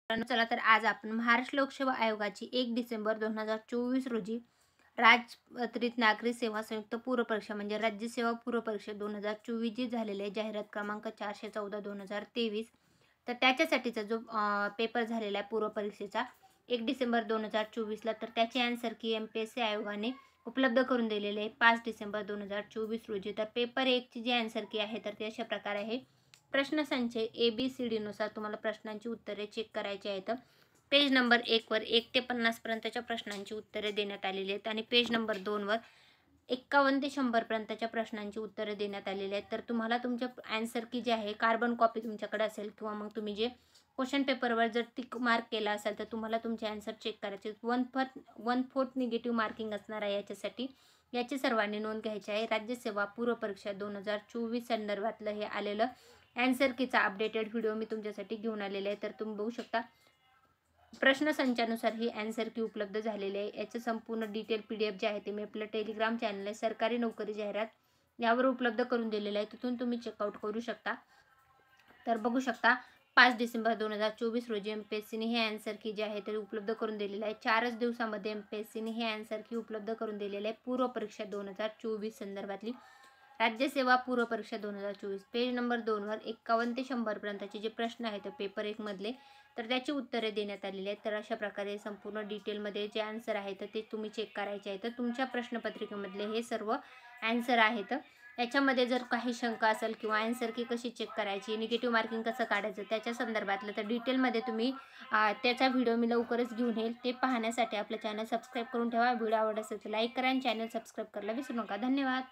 चला तर आज आपण महाराष्ट्र लोकसेवा आयोगाची 1 डिसेंबर 2024 रोजी राजपत्रित नागरी सेवा संयुक्त पूर्व परीक्षा म्हणजे राज्य सेवा पूर्व परीक्षा 2024 जी झालेली आहे, जाहिरात क्रमांक 414/2023. तर त्याच्यासाठीचा जो पेपर झालेला आहे पूर्व परीक्षेचा 1 डिसेंबर 2024ला, तर त्याची आन्सर की MPSC आयोगाने उपलब्ध करून दिलेली आहे 5 डिसेंबर 2024 रोजी. तर पेपर 1 ची जी आन्सर की आहे तर ती अशा प्रकारे आहे. प्रश्नसंच ABCD नुसार तुम्हाला प्रश्नांची उत्तरे चेक करायची आहेत. पेज नंबर 1 वर 1 ते 50 पर्यंतच्या प्रश्नांची उत्तरे देण्यात आलेली आहेत आणि पेज नंबर 2 वर 51 ते 100 पर्यंतच्या प्रश्नांची उत्तरे देण्यात आलेली आहेत. तर तुम्हाला तुमच्या आन्सर की जे आहे कार्बन कॉपी तुमच्याकडे असेल किंवा मग तुम्ही जे क्वेश्चन पेपरवर जर टिक मार्क केला असेल तर तुम्हाला तुमचे आन्सर चेक करायचे. 1/4 निगेटिव्ह मार्किंग असणार आहे याच्यासाठी. याची सर्वांनी नोंद घ्यायची आहे. राज्यसेवा पूर्व परीक्षा 2024 संदर्भातलं हे आलेलं आन्सर कीचा अपडेटेड व्हिडिओ मी तुमच्यासाठी घेऊन आलेले आहे. तर तुम्ही बघू शकता प्रश्नसंचानुसार ही आन्सर की उपलब्ध झालेली आहे. याचं संपूर्ण डिटेल PDF जे आहे ते मी आपलं टेलिग्राम चॅनल आहे सरकारी नोकरी जाहिरात यावर उपलब्ध करून दिलेलं आहे. तिथून तुम्ही चेकआउट करू शकता. तर बघू शकता 5 डिसेंबर 2024 रोजी MPSCने हे आन्सर की जे आहे ते उपलब्ध करून दिलेलं आहे. 4च दिवसामध्ये MPSCने हे आन्सर की उपलब्ध करून दिलेलं आहे. पूर्व परीक्षा 2024 संदर्भातली राज्यसेवा पूर्व परीक्षा 2024 पेज नंबर 2 वर 51 ते 100 पर्यंतचे जे प्रश्न आहेत पेपर 1 मधले तर त्याची उत्तरे देण्यात आलेली आहेत. तर अशा प्रकारे संपूर्ण डिटेलमध्ये जे आन्सर आहेत ते तुम्ही चेक करायचे आहेत. तुमच्या प्रश्नपत्रिकेमधले हे सर्व आन्सर आहेत. याच्यामध्ये जर काही शंका असेल किंवा आन्सर की कशी चेक करायची, निगेटिव्ह मार्किंग कसं काढायचं त्याच्या संदर्भातलं तर डिटेलमध्ये तुम्ही त्याचा व्हिडिओ मी लवकरच घेऊन येईल. ते पाहण्यासाठी आपलं चॅनल सबस्क्राईब करून ठेवा. व्हिडिओ आवडत असेल तर लाईक करा आणि चॅनल सबस्क्राईब करायला विसरू नका. धन्यवाद.